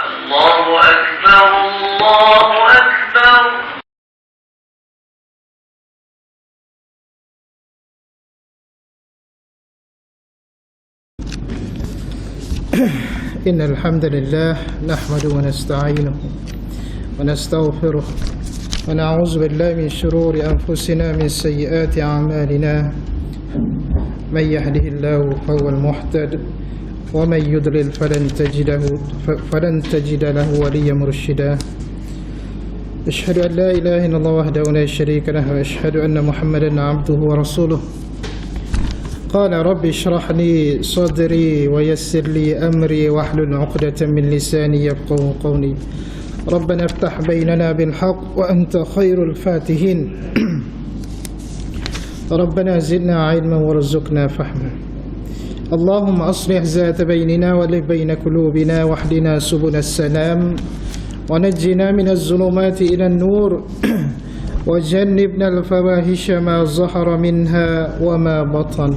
الله أكبر الله أكبر. إن الحمد لله نحمده ونستعينه ونستغفره ونعوذ بالله من شرور أنفسنا من سيئات أعمالنا من يهده الله فهو المهتد ومن يضلل فلن تجد له وليا مرشدا. أشهد أن لا إله إلا الله وحده لا شريك له وأشهد أن محمدا عبده ورسوله. قال رب اشرح لي صدري ويسر لي أمري واحلل عقدة من لساني يفقهوا قولي. ربنا افتح بيننا بالحق وأنت خير الفاتحين. ربنا زدنا علما وارزقنا فهما. اللهم أصلح ذات بيننا والف بين قلوبنا واهدنا سبل السلام ونجنا من الظلمات إلى النور وجنبنا الفواحش ما ظهر منها وما بطن.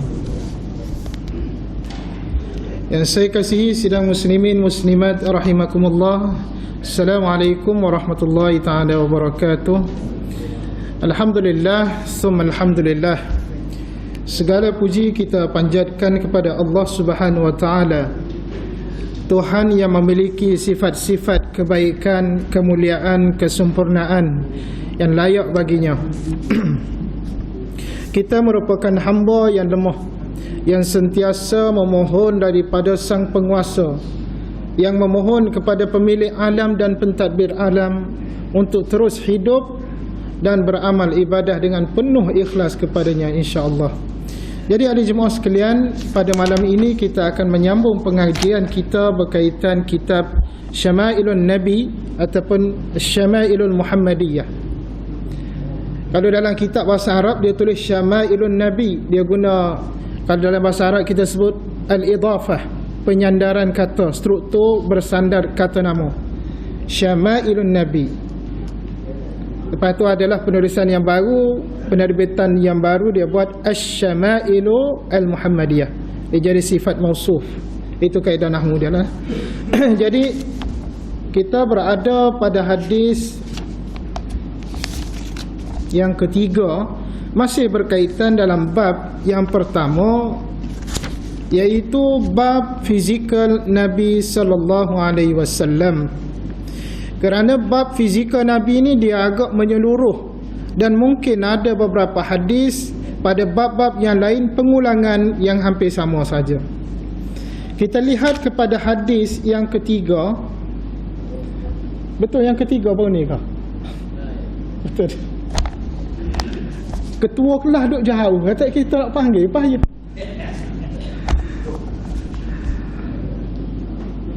Yang saya kasihi sidang muslimin muslimat rahimakumullah. Assalamualaikum warahmatullahi taala wabarakatuh. Alhamdulillah summa alhamdulillah. Segala puji kita panjatkan kepada Allah Subhanahu wa taala, Tuhan yang memiliki sifat-sifat kebaikan, kemuliaan, kesempurnaan yang layak baginya. Kita merupakan hamba yang lemah, yang sentiasa memohon daripada Sang Penguasa, yang memohon kepada pemilik alam dan pentadbir alam untuk terus hidup dan beramal ibadah dengan penuh ikhlas kepadanya, insya-Allah. Jadi ahli jemaah sekalian, pada malam ini kita akan menyambung pengajian kita berkaitan kitab Syama'ilun Nabi ataupun Syama'ilul Muhammadiyah. Kalau dalam kitab bahasa Arab dia tulis Syama'ilun Nabi, dia guna, kalau dalam bahasa Arab kita sebut al-idafah, penyandaran kata, struktur bersandar kata nama. Syama'ilun Nabi. Lepas tu adalah penulisan yang baru, penerbitan yang baru, dia buat Asy-Syama'ilu Al-Muhammadiyah. Dia jadi sifat mausuf. Itu kaedah nahwu dia lah. Jadi kita berada pada hadis yang ketiga, masih berkaitan dalam bab yang pertama, iaitu bab fizikal Nabi sallallahu alaihi wasallam. Kerana bab fizikal Nabi ini dia agak menyeluruh dan mungkin ada beberapa hadis pada bab-bab yang lain pengulangan yang hampir sama saja. Kita lihat kepada hadis yang ketiga. Betul yang ketiga baru ni kah? Betul. Ketua kelas duduk jauh, kata kita nak panggil, payah.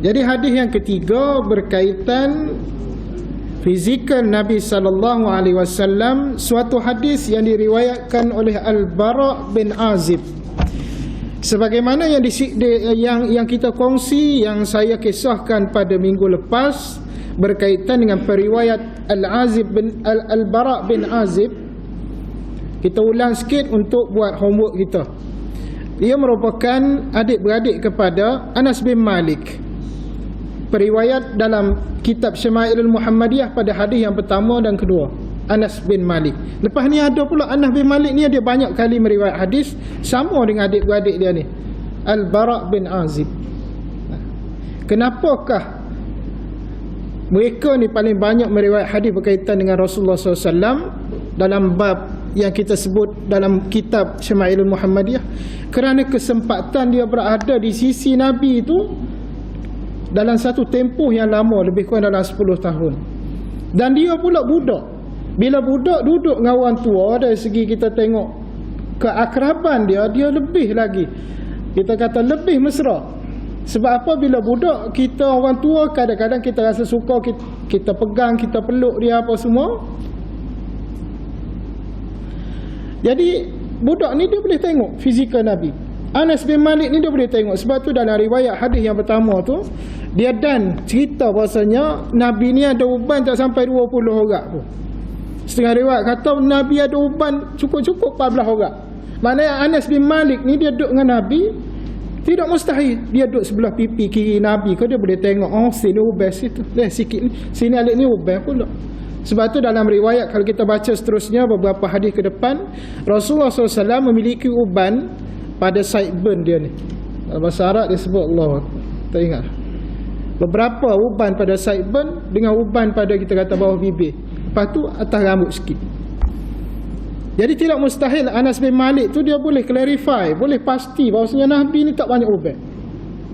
Jadi hadis yang ketiga berkaitan fizikal Nabi sallallahu alaihi wasallam, suatu hadis yang diriwayatkan oleh Al-Bara' bin Azib. Sebagaimana yang kita kongsi, yang saya kisahkan pada minggu lepas berkaitan dengan periwayat Al-Bara' bin Azib. Kita ulang sikit untuk buat homework kita. Dia merupakan adik-beradik kepada Anas bin Malik. Periwayat dalam kitab Syama'ilul Muhammadiyah pada hadis yang pertama dan kedua, Anas bin Malik. Lepas ni ada pula Anas bin Malik ni, dia banyak kali meriwayat hadis sama dengan adik-beradik dia ni, Al-Bara' bin Azib. Kenapakah mereka ni paling banyak meriwayat hadis berkaitan dengan Rasulullah SAW dalam bab yang kita sebut dalam kitab Syama'ilul Muhammadiyah? Kerana kesempatan dia berada di sisi Nabi itu dalam satu tempoh yang lama, lebih kurang dalam 10 tahun. Dan dia pula budak. Bila budak duduk dengan orang tua, dari segi kita tengok keakraban dia, dia lebih lagi, kita kata lebih mesra. Sebab apa? Bila budak, kita orang tua kadang-kadang kita rasa suka, kita pegang, kita peluk dia apa semua. Jadi budak ni dia boleh tengok fizikal Nabi. Anas bin Malik ni dia boleh tengok. Sebab tu dalam riwayat hadis yang pertama tu, dia dan cerita bahasanya Nabi ni ada uban tak sampai 20 orang pun. Setengah riwayat kata Nabi ada uban cukup-cukup 14 orang. Maknanya Anas bin Malik ni dia duduk dengan Nabi Tidak mustahil. Dia duduk sebelah pipi kiri Nabi, kau dia boleh tengok, oh sini ubat situ, sikit ni, sini alik ni ubat pula. Sebab tu dalam riwayat kalau kita baca seterusnya beberapa hadis ke depan, Rasulullah SAW memiliki uban pada sideburn dia ni. Bahasa Arab dia sebut Allah, tak ingat. Beberapa uban pada sideburn dengan uban pada kita kata bawah bibir. Lepas tu atas rambut sikit. Jadi tidak mustahil Anas bin Malik tu dia boleh clarify, boleh pasti bahawasanya Nabi ni tak banyak ubat.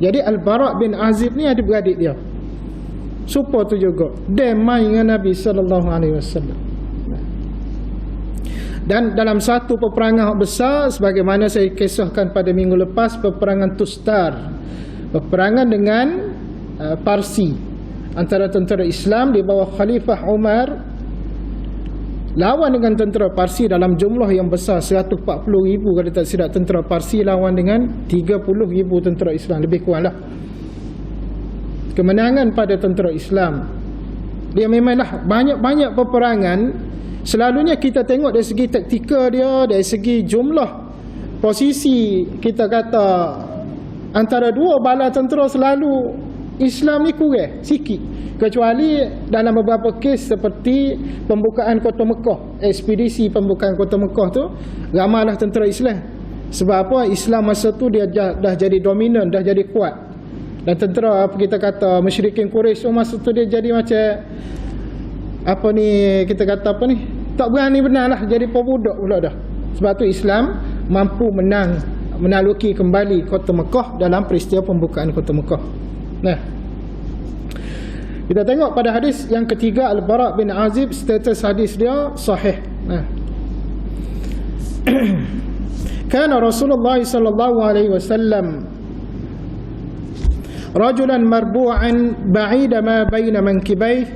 Jadi Al-Bara' bin Azib ni ada beradik dia. Supaya tu juga dia main dengan Nabi SAW. Dan dalam satu peperangan besar, sebagaimana saya kisahkan pada minggu lepas, peperangan Tustar, peperangan dengan Parsi, antara tentera Islam di bawah Khalifah Umar lawan dengan tentera Parsi dalam jumlah yang besar, 140,000 kalau tak silap tentera Parsi lawan dengan 30,000 tentera Islam, lebih kurang lah. Kemenangan pada tentera Islam. Dia memanglah banyak-banyak peperangan. Selalunya kita tengok dari segi taktikal dia, dari segi jumlah posisi, kita kata antara dua bala tentera selalu Islam ni kurang sikit. Kecuali dalam beberapa kes seperti pembukaan kota Mekah, ekspedisi pembukaan kota Mekah tu, ramailah tentera Islam. Sebab apa? Islam masa tu dia dah jadi dominan, dah jadi kuat. Dan tentera apa kita kata musyrikin Quraisy masa tu dia jadi macam apa ni, kita kata apa ni, tak berani benar lah, jadi pebudak pula dah. Sebab tu Islam mampu menaluki kembali kota Mekah dalam peristiwa pembukaan kota Mekah. Nah, kita tengok pada hadis yang ketiga, Al-Bara' bin Azib, status hadis dia sahih. Nah, kana Rasulullah sallallahu alaihi wasallam rajulan marbu'an ba'ida ma baina mankibayh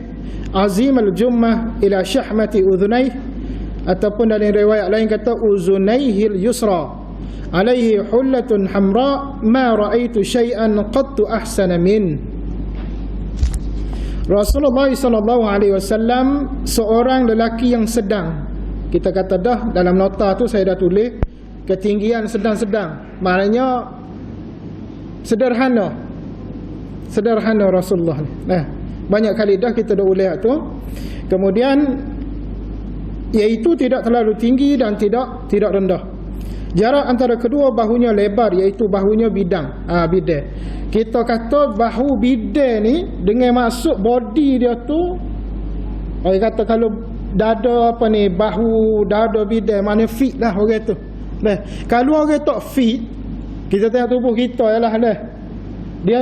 azim al-jummah ila syahmati udhunayh, ataupun dalam riwayat lain kata uzunayhil yusra alaihi hullatun hamra ma ra'aitu syai'an qattu ahsana min. Rasulullah SAW seorang lelaki yang sedang, kita kata dah dalam nota tu saya dah tulis ketinggian sedang-sedang, maknanya sederhana Rasulullah ni. Nah, banyak kali dah kita dah ulas tu. Kemudian iaitu tidak terlalu tinggi dan tidak rendah. Jarak antara kedua bahunya lebar, iaitu bahunya bidang. Kita kata bahu bidang ni dengan maksud body dia tu, orang kata kalau dada apa ni, bahu dada bidang, mana fit lah orang tu. Nah, kalau orang tak fit, kita tengok tubuh kita ialah dah, dia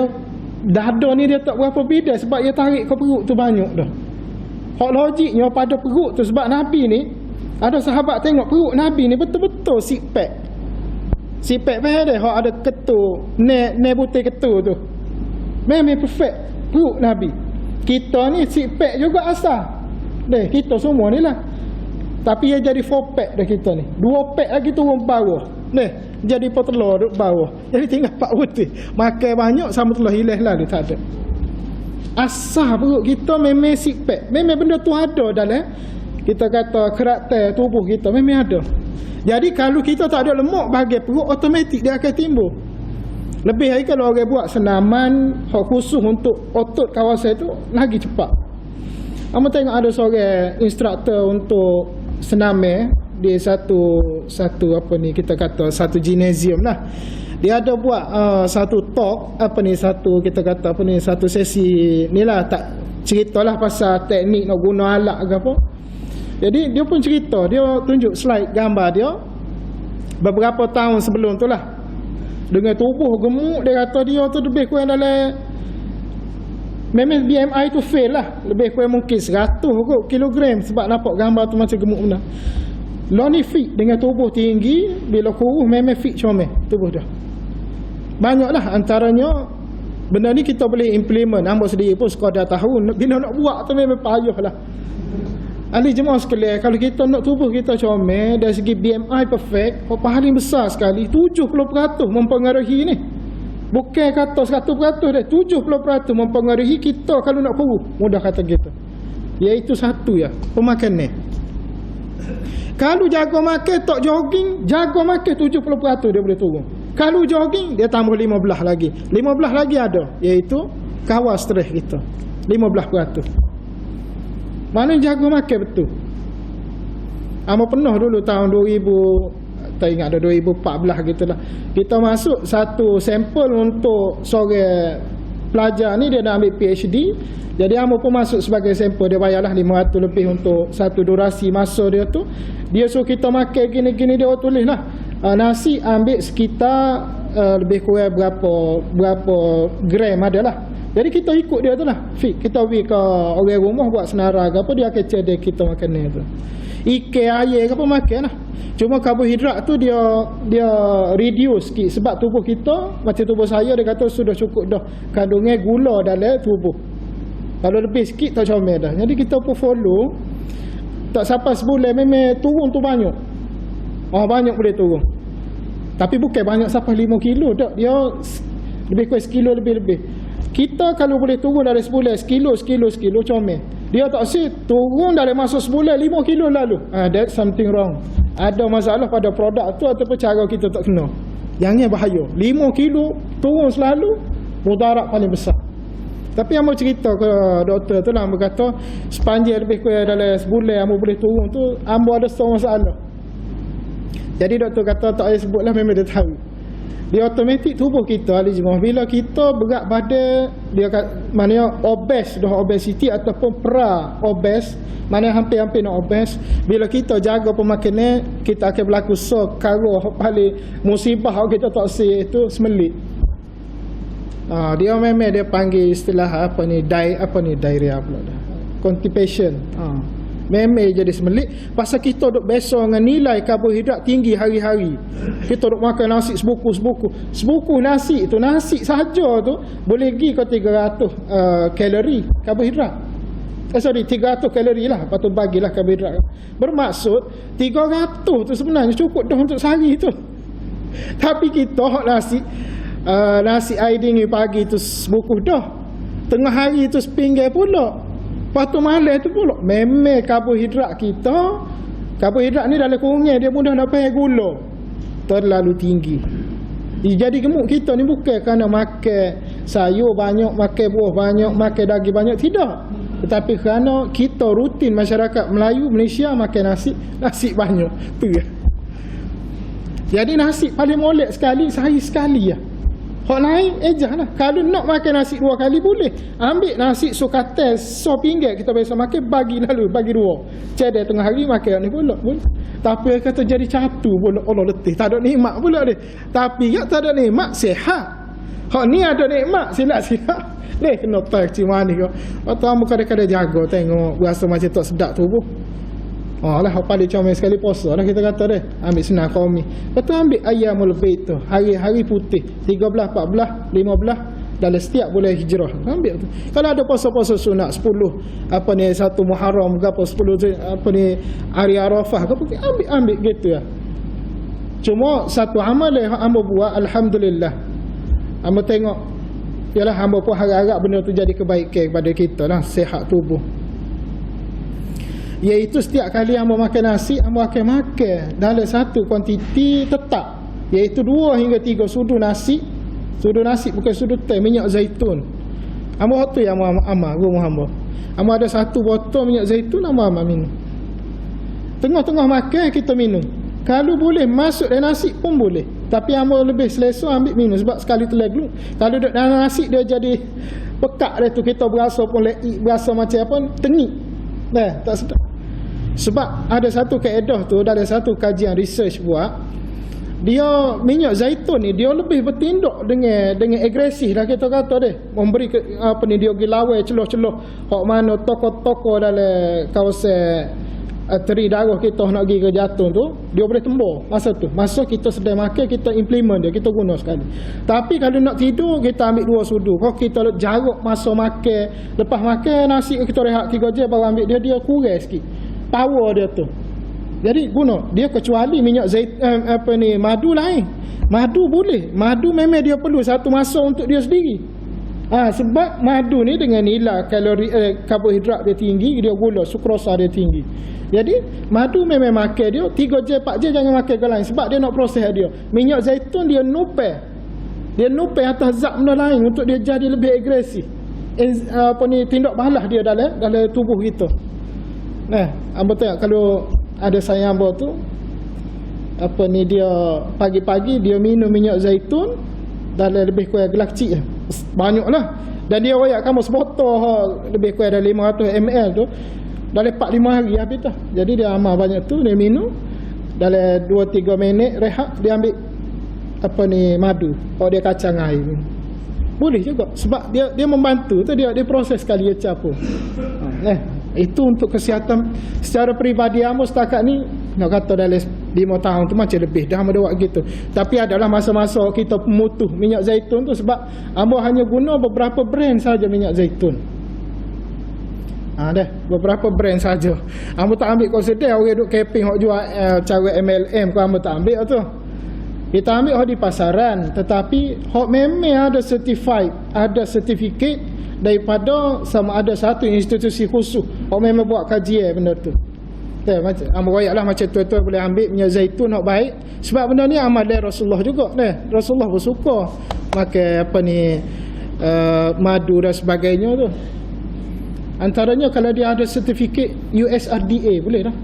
dada ni dia tak berapa bidang sebab dia tarik ke perut tu banyak dah. Hak logiknya pada perut tu, sebab Nabi ni ada sahabat tengok perut Nabi ni betul-betul six pack faham dia, hak ada ketul ne butir ketul tu memang perfect perut Nabi. Kita ni six pack juga asal deh, kita semua ni lah, tapi dia jadi 4 pack dah kita ni, 2 pack lagi turun bawah deh, jadi petelur duduk bawah, jadi tinggal 4 butir, makan banyak sama telur hilang lah, dia tak ada. Asal perut kita memang six pack, memang benda tu ada dalam kita kata karakter tubuh kita, memang ada. Jadi kalau kita tak ada lemak bahagian perut, automatik dia akan timbul. Lebih lagi kalau orang buat senaman khusus untuk otot kawasan itu, lagi cepat. Kamu tengok ada seorang instruktor untuk senaman di satu apa ni, kita kata satu gymnasium lah. Dia ada buat satu talk apa ni, satu kita kata apa ni, satu sesi ni lah, tak ceritalah pasal teknik nak guna alat ke apa. Jadi dia pun cerita, dia tunjuk slide gambar dia beberapa tahun sebelum tu lah, dengan tubuh gemuk. Dia kata dia tu lebih kurang dalam, memang BMI tu fail lah, lebih kurang mungkin 100 kot kilogram, sebab nampak gambar tu macam gemuk benar. Lo ni fit dengan tubuh tinggi, bila kurus memang fit comel tubuh dia. Banyaklah antaranya benda ni kita boleh implement, hamba sendiri pun sekadar tahu, bila nak buat tu memang payah lah. Ahli jemaah sekalian, kalau kita nak tubuh kita comel dari segi BMI perfect, paling besar sekali 70% mempengaruhi ni. Bukan kata 100% dah, 70% mempengaruhi kita kalau nak kurus, mudah kata gitu. Iaitu satu ya, pemakanan. Kalau jaga makan tak jogging, jaga makan 70% dia boleh turun. Kalau jogging dia tambah 15 lagi. 15 lagi ada, iaitu kawal stres kita. 15%. Mana jaga makan betul. Amo pernah dulu tahun 2000, tak ingat dah 2014 gitulah. Kita masuk satu sampel untuk seorang pelajar ni, dia nak ambil PhD. Jadi amo pun masuk sebagai sampel. Dia bayarlah 500 lebih untuk satu durasi masa dia tu. Dia suruh kita makan gini-gini, dia tulis lah. Nasi ambil sekitar lebih kurang berapa gram adalah. Jadi kita ikut dia tu lah. Kita pergi ke orang rumah buat senara ke apa, dia akan cedek kita makan ni tu. Ikan, air ke apa makan lah. Cuma karbohidrat tu dia reduce sikit. Sebab tubuh kita, macam tubuh saya, dia kata sudah cukup dah kandungan gula dalam tubuh. Kalau lebih sikit tak comel dah. Jadi kita pun follow. Tak sampai sebulan memang turun tu banyak. Banyak boleh turun. Tapi bukan banyak sampai 5 kilo tak. Dia lebih kurang sekilo lebih-lebih. Kita kalau boleh turun dari sebulan sekilo comel. Dia tak sih turun dari masa sebulan 5 kilo lalu. That's something wrong. Ada masalah pada produk tu ataupun cara kita tak kena. Yang ni bahaya. 5 kilo turun selalu, mudarat paling besar. Tapi yang mau cerita ke doktor tu lah, berkata sepanjang lebih kurang dalam sebulan yang boleh turun tu, ambo ada setengah masalah. Jadi doktor kata tak payah sebutlah, memang dia tahu. Dia automatik tubuh kita ahli jemaah, bila kita berat badan, dia maknanya obes, dah obesity ataupun pra-obes, maknanya hampir-hampir nak obes. Bila kita jaga pemakanan, kita akan berlaku karo paling musibah kita tak sih itu semelit. Dia memang dia panggil istilah diarrhea pula dah. Constipation. Memang jadi semelik pasal kita duk biasa dengan nilai karbohidrat tinggi hari-hari. Kita duk makan nasi sebuku nasi tu, nasi saja tu boleh pergi ke 300 kalori karbohidrat. 300 kalori lah, lepas tu bagilah karbohidrat. Bermaksud 300 tu sebenarnya cukup dah untuk sehari tu. Tapi kita hak nasi aidin ni pagi tu sebuku dah, tengah hari tu sepinggan pula, lepas tu malam tu pula. Memang karbohidrat ni dalam kurungan dia mudah nak pakai gula terlalu tinggi. Jadi gemuk kita ni bukan kerana makan sayur banyak, makan buah banyak, makan daging banyak, tidak. Tetapi kerana kita rutin masyarakat Melayu Malaysia makan nasi banyak tu ya. Jadi nasi paling molek sekali sehari sekali ya. Hak lain lah. Kalau nak makan nasi 2 kali boleh. Ambil nasi sukatel pinggan kita biasa makan, bagi 2. Cedek tengah hari makan ni pula boleh. Tapi kata jadi catu pula, Allah letih. Tak ada nikmat pula dia. Tapi tak ada nikmat sihat. Hak ni ada nikmat silat-silat. Kena tak cik mani kau. Atau kamu kadang-kadang jaga tengok rasa macam tak sedap tubuh. Lah paling comel sekali puasa lah kita kata deh. Ambil senang qaumi. Lepas tu ambil ayyamul bait tu, hari-hari putih 13, 14, 15 dalam setiap bulan hijrah. Ambil tu. Kalau ada puasa-puasa sunat 10 1 Muharram ke apa 10 hari Arafah ke, ambil gitu ya. Cuma satu amal yang hamba buat, alhamdulillah. Hamba tengok ialah hamba pun harap-harap benda tu jadi kebaikan kepada kita lah, sihat tubuh. Iaitu setiap kali hamba makan nasi, hamba akan makan dalam satu kuantiti tetap, iaitu 2 hingga 3 sudu nasi. Sudu nasi bukan sudu teh, minyak zaitun. Hamba tu yang amal rumah hamba. Hamba ada 1 botol minyak zaitun, hamba minum. Tengah-tengah makan kita minum. Kalau boleh masuk dalam nasi pun boleh. Tapi hamba lebih selesa ambil minum sebab sekali telah gluk. Kalau duduk dalam nasi dia jadi pekat dia tu, kita berasa pun leik, berasa macam apa, tengik. Tak sedap. Sebab ada satu kaedah tu, dalam satu kajian research buat, dia minyak zaitun ni dia lebih bertindak dengan agresif dah kita kata deh, memberi dia pergi lawan celah-celah hak mana tokoh-tokoh dalam kawasan teri darah kita nak pergi ke jantung tu, dia boleh tembak masa kita sedang makan, kita implement dia, kita guna sekali. Tapi kalau nak tidur kita ambil 2 sudu. Kalau kita jarak masa makan, lepas makan nasi kita rehat 3 jam baru ambil dia kurang sikit power dia tu. Jadi guna dia, kecuali minyak madu lain. Madu boleh. Madu memang dia perlu satu masa untuk dia sendiri. Sebab madu ni dengan nilai kalori karbohidrat dia tinggi, dia gula, sukrosa dia tinggi. Jadi madu memang makan dia 3 je 4 je jangan makan ke lain sebab dia nak proses dia. Minyak zaitun dia nupai. Dia nupai atas zat benda lain untuk dia jadi lebih agresif. Tindak balas dia dalam tubuh kita. Hamba tengok kalau ada sayang hamba tu dia pagi-pagi dia minum minyak zaitun dalam lebih kurang gelas kecil banyaklah, dan dia royak kamu sebotol lebih kurang dalam 500 ml tu dalam 4-5 hari habis dah. Jadi dia amal banyak tu, dia minum dalam 2-3 minit rehat, dia ambil madu, dia kacang air boleh juga sebab dia membantu tu, dia proses sekali dia capur. Itu untuk kesihatan secara peribadi hamba setakat ni nak kata dalam 5 tahun tu macam lebih dah hamba buat gitu. Tapi adalah masa-masa kita pemutuh minyak zaitun tu sebab hamba hanya guna beberapa brand saja minyak zaitun. Beberapa brand saja. Hamba tak ambil konsider orang duk camping hok jual cara MLM ko hamba tak ambil tu. Kita ambil hok di pasaran, tetapi hok memang ada certified, ada sertifikat daripada sama ada satu institusi khusus hok memang buat kajian benda tu. Macam amroyaklah macam tuan-tuan boleh ambil minyak zaitun hok baik sebab benda ni amalan Rasulullah juga. Rasulullah bersuka makan madu dan sebagainya tu. Antaranya kalau dia ada sertifikat USRDA boleh dah.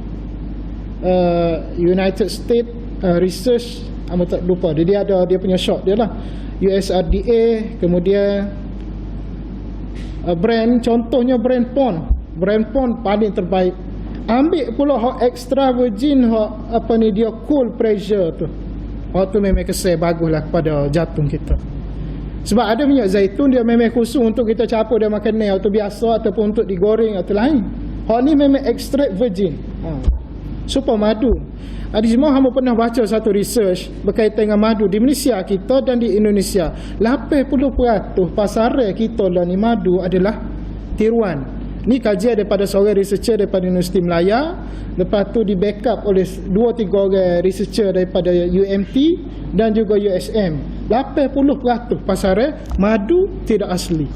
United States Research, tak lupa dia ada dia punya shop dia lah. USRDA, kemudian brand, contohnya brand Pond paling terbaik. Ambil pula hak extra virgin, hak dia cool pressure tu. Hak tu memang kesal baguslah kepada jantung kita. Sebab ada minyak zaitun dia memang khusus untuk kita capur dia makan nail atau biasa ataupun untuk digoreng atau lain. Hak ni memang extract virgin. Super madu. Semua hamba pernah baca satu research berkaitan dengan madu di Malaysia kita dan di Indonesia. 80% pasaran kita lah ni madu adalah tiruan. Ni kajian daripada seorang researcher daripada Universiti Melaya. Lepas tu di backup oleh 2-3 orang researcher daripada UMT dan juga USM. 80% pasaran madu tidak asli.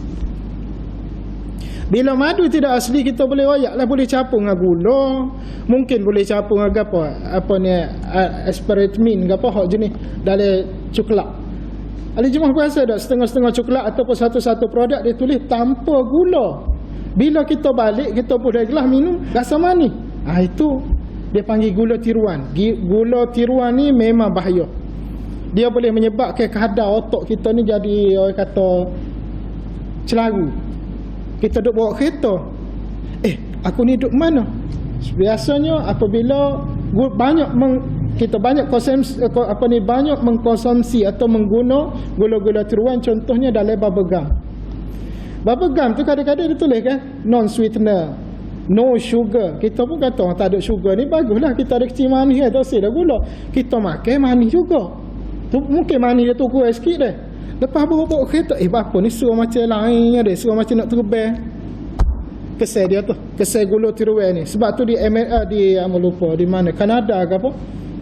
Bila madu tidak asli kita boleh royaklah, boleh capur dengan gula, mungkin boleh capur dengan aspartame hak jenis dalam coklat. Ada jemaah berasa tak setengah-setengah coklat ataupun satu-satu produk dia tulis tanpa gula. Bila kita balik kita boleh gelas minum rasa manis. Itu dia panggil gula tiruan. Gula tiruan ni memang bahaya. Dia boleh menyebabkan kadar otak kita ni jadi orang kata celaru. Kita duduk bawa kereta, aku ni duduk mana? Biasanya apabila kita banyak banyak mengkonsumsi atau mengguna gula-gula tiruan, contohnya dalam bubblegum. Bubblegum tu kadang-kadang dia tulis kan non sweetener, no sugar. Kita pun kata tak ada sugar ni baguslah, kita ada kecil manis kan, tak ada gula. Kita makan manis juga. Tu mungkin manis dia tu kurang sikit dah. Lepas bawa kereta, apa ni suruh macam lain dia, suruh macam nak terbang. Kesal dia tu, kesal gula tiruan ni. Sebab tu di lupa di mana, Kanada ke apa,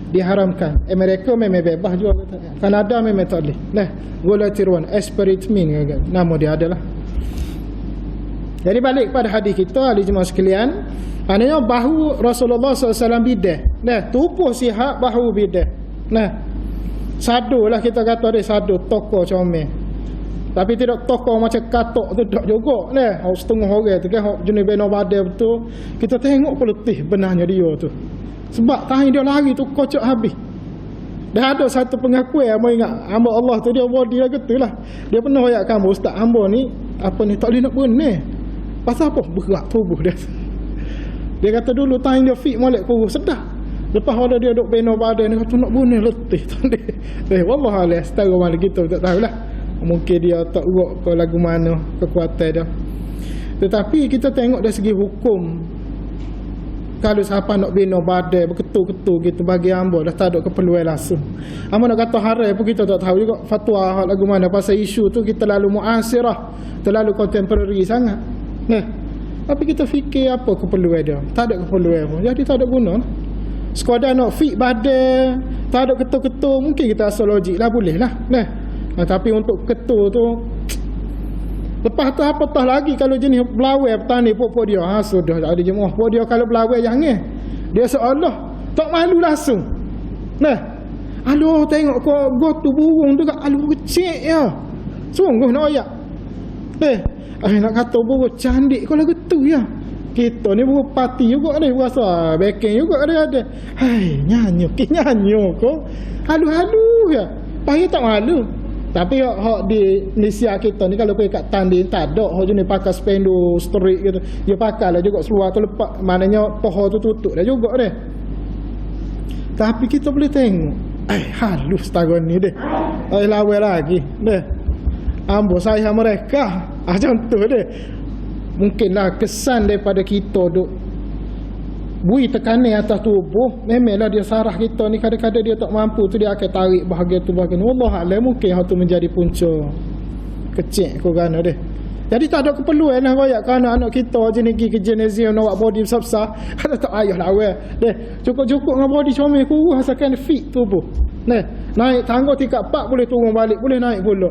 diharamkan. Amerika memang bebas jual, Kanada memang tak boleh. Gula tiruan, aspartame kan nama dia adalah. Jadi balik pada hadis kita, ahli jemaah sekalian, maknanya bahu Rasulullah SAW bidah. Tubuh sihat, bahu bidah. Sado lah kita kata dia sado, toko comel. Tapi tidak toko macam katok tu tak juga. Setengah orang tu kan jenis beno badai betul. Kita tengok pun letih benarnya dia tu. Sebab tahi dia lari tu kocok habis. Dah ada satu pengakuan hamba ingat, hamba Allah tu dia body lah gitulah. Dia pernah ayat kamu, ustaz hamba ni tak boleh nak berenang. Pasal apa? Berat tubuh dia. Dia kata dulu tahi dia fit molek kurus sedar. Lepas ada dia duk beno badan, dia kata nak bunuh letih tak boleh. Wallahualam setara mana kita tak tahulah. Mungkin dia tak urut ke lagu mana kekuatan dia. Tetapi kita tengok dari segi hukum, kalau siapa nak beno badan berketul-ketul gitu bagi hamba dah tak ada keperluan langsung. Hamba nak kata haram pun kita tak tahu juga fatwa lagu mana pasal isu tu, kita terlalu muasirah, terlalu contemporary sangat. Tapi kita fikir apa keperluan dia? Tak ada keperluan pun. Jadi tak ada guna. Sekadar nak fit badan, tak ada ketul-ketul, mungkin kita asal logik lah, boleh lah. Tapi untuk ketul tu Lepas tu apatah lagi kalau jenis belawai petani pokok dia. Sudah ada jemaah pokok dia kalau belawai jangan. Dia seolah tak malu langsung. Nah, aluh tengok kau gotu burung tu kat aluh kecil ya. Sungguh nak ayak. Nak kata burung cantik kau lagu tu ya. Kita ni burung pati juga ni berasa backing juga ada. Hai, nyanyi kau. Aluh ya. Payah tak malu. Tapi hak di Malaysia kita ni kalau pergi kat tanding tak ada hak jenis pakai spendo street gitu. Dia pakai lah juga seluar tu lepak, maknanya pohon tu tutup dah juga deh. Tapi kita boleh tengok halus tahun ni deh. Lawa lagi deh. Ambo saya mereka macam tu deh. Mungkinlah kesan daripada kita duk bui tekanan atas tubuh. Memanglah dia sarah kita ni kadang-kadang dia tak mampu tu dia akan tarik bahagian tu bahagian. Wallahualam mungkin hal tu menjadi punca kecil korang deh. Jadi tak ada keperluan lah royak kan anak kita je ni pergi ke gymnasium nak buat body besar-besar. Ada tak ayah lah deh. Cukup-cukup dengan body comel kurus asalkan fit tubuh. Naik tangga tingkat 4 boleh turun balik, boleh naik pula.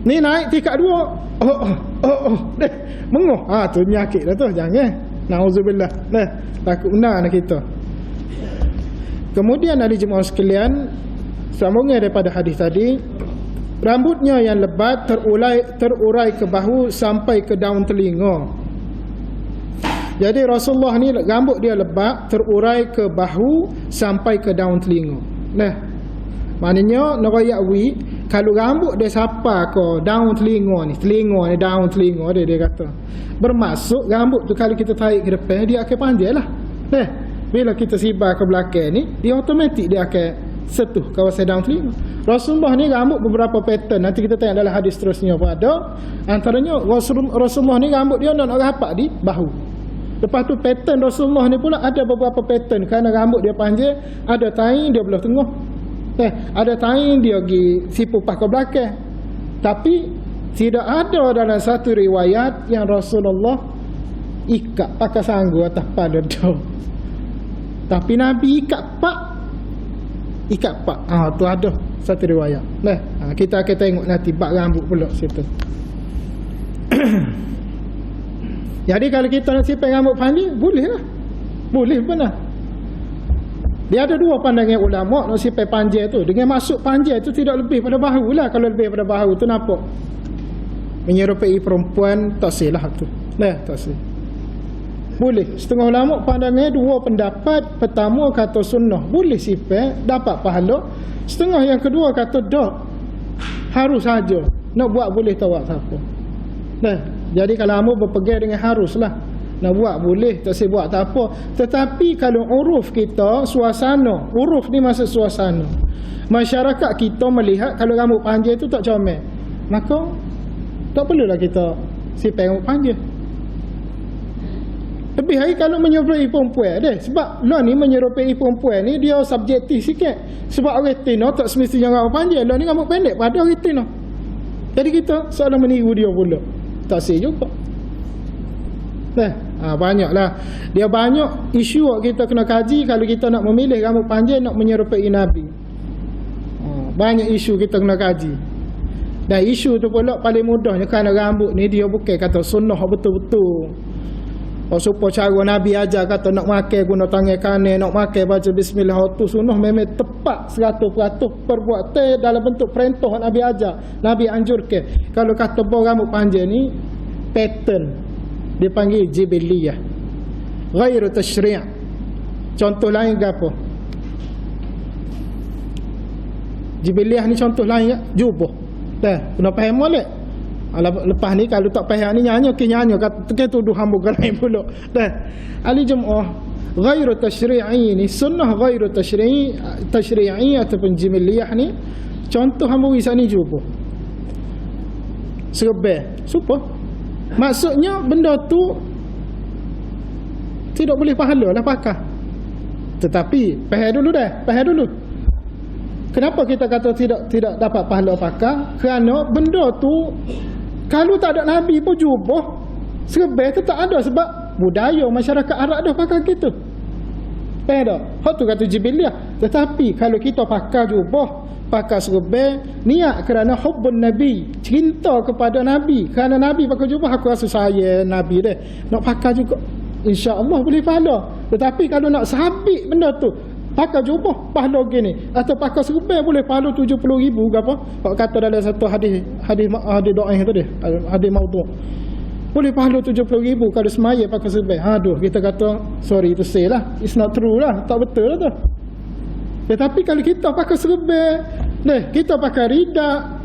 Ni naik tingkat 2. Deh. Menguh. Tu penyakit dah tu, jangan. Nauzubillah. Takut benar anak kita. Kemudian ada jemaah sekalian, sambungan daripada hadis tadi, rambutnya yang lebat terurai ke bahu sampai ke daun telinga. Jadi Rasulullah ni rambut dia lebat terurai ke bahu sampai ke daun telinga. Maknanya narayawi kalau rambut dia sapa ke daun telinga ni daun telinga dia kata. Bermaksud rambut tu kalau kita tarik ke depan dia akan panjang lah. Bila kita sibar ke belakang ni dia automatik dia akan sentuh kawasan daun telinga. Rasulullah ni rambut beberapa pattern. Nanti kita tengok dalam hadis seterusnya pada antaranya Rasulullah ni rambut dia nak rapat di bahu. Lepas tu pattern Rasulullah ni pula ada beberapa pattern kerana rambut dia panjang, ada taing dia belah tengah. Ada taing dia pergi sipu pas ke belakang. Tapi tidak ada dalam satu riwayat yang Rasulullah ikat pakai sanggu atas pada tu. Tapi Nabi ikat pak. Tu ada satu riwayat. Kita akan tengok nanti bak rambut pula situ. Jadi kalau kita nak sipai rambut panjang, boleh lah. Boleh benar. Dia ada dua pandangan ulama nak sipai panjang tu. Dengan masuk panjang tu tidak lebih pada bahu lah. Kalau lebih pada bahu tu nampak menyerupai perempuan, tak silah tu. Tak sih. Boleh. Setengah ulama pandangan dua pendapat. Pertama kata sunnah boleh sipai, dapat pahala. Setengah yang kedua kata dak. Harus saja. Nak buat boleh tak buat siapa. Jadi kalau kamu berpegang dengan haruslah. Nak buat boleh, tak saya buat tak apa. Tetapi kalau uruf kita, suasana, uruf ni maksud suasana. Masyarakat kita melihat kalau rambut panjang tu tak comel, maka tak perlulah kita sipai rambut panjang. Lebih lagi kalau menyerupai perempuan deh. Sebab lah ni menyerupai perempuan ni dia subjektif sikit. Sebab orang Tino tak semestinya rambut panjang. Lah ni rambut pendek pada orang Tino. Jadi kita seolah meniru dia pula. Tak sih juga. Banyaklah. Dia banyak isu kita kena kaji kalau kita nak memilih rambut panjang nak menyerupai Nabi. Banyak isu kita kena kaji. Dan isu tu pula paling mudahnya kerana rambut ni dia bukan kata sunnah betul-betul. Supaya cara Nabi ajar kata nak makan guna tangan kanan, nak makan baca bismillah, tu sunnah memang tepat 100% perbuatan dalam bentuk perintah Nabi ajar. Nabi anjurkan. Kalau kata rambut panjang ni pattern, dia panggil jibiliyah, ghairu tashri'. Contoh lain ke apa? Jibiliyah ni contoh lain ya, jubah. Kena faham molek. Lepas ni kalau tak faham ni nyanyi kata tuduh hamba lain pula. Ali jemaah ghairu tashri'i ni sunnah ghairu tashri'i ataupun jibiliyah ni contoh hamba wisani ni jubah. Serba, supaya maksudnya benda tu tidak boleh pahala lah pakai. Tetapi faham dulu. Kenapa kita kata tidak dapat pahala pakai? Kerana benda tu kalau tak ada Nabi pun jubah serba tu tak ada sebab budaya masyarakat Arab dah pakai gitu. Faham tak? Hak tu kata jibiliyah. Tetapi kalau kita pakai jubah pakai serba niat kerana hubbun Nabi, cinta kepada Nabi. Kerana Nabi pakai jubah, aku rasa saya Nabi deh. Nak pakai juga, insya-Allah boleh pahala. Tetapi kalau nak sabit benda tu, pakai jubah pahala gini, atau pakai serba boleh pahala 70,000 ke apa. Pak kata dalam satu hadis doa yang tadi, hadis maudhu'. Boleh pahala 70,000 kalau semaya pakai serba. Aduh, kita kata sorry to say lah, it's not true lah, tak betul lah tu. Tetapi kalau kita pakai serba, kita pakai rida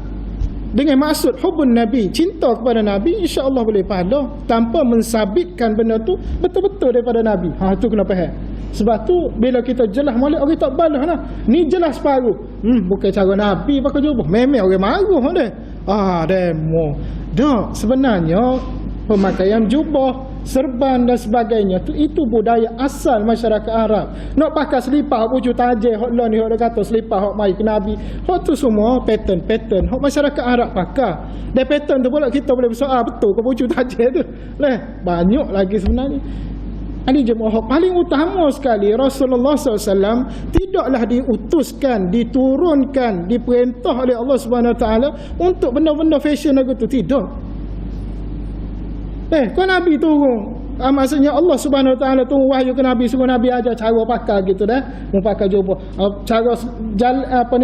dengan maksud hubun Nabi, cinta kepada Nabi, insya-Allah boleh pahala tanpa mensabitkan benda tu betul-betul daripada Nabi. Itu kena faham. Sebab tu bila kita jelas molek, orang tak balas lah. Ni jelas paru. Bukan cara Nabi pakai jubah. Memang orang marah dah. Demo. Dak, sebenarnya pemakaian jubah, serban dan sebagainya tu, itu budaya asal masyarakat Arab. Nak pakai selipar hak wujud tajih, hak lah ni hak kata selipar hak mai ke Nabi, hak tu semua pattern hak masyarakat Arab pakai. Dan pattern tu pula kita boleh bersoal betul ke wujud tajih tu. Banyak lagi sebenarnya. Ini jemaah paling utama sekali, Rasulullah SAW tidaklah diutuskan, diturunkan, diperintah oleh Allah SWT untuk benda-benda fashion lagu tu. Tidak. Kau Nabi turun, maksudnya Allah Subhanahu Wa Taala turun wahyu ke Nabi, suruh Nabi ajar cara pakai gitu dah, mau pakai jubah, cara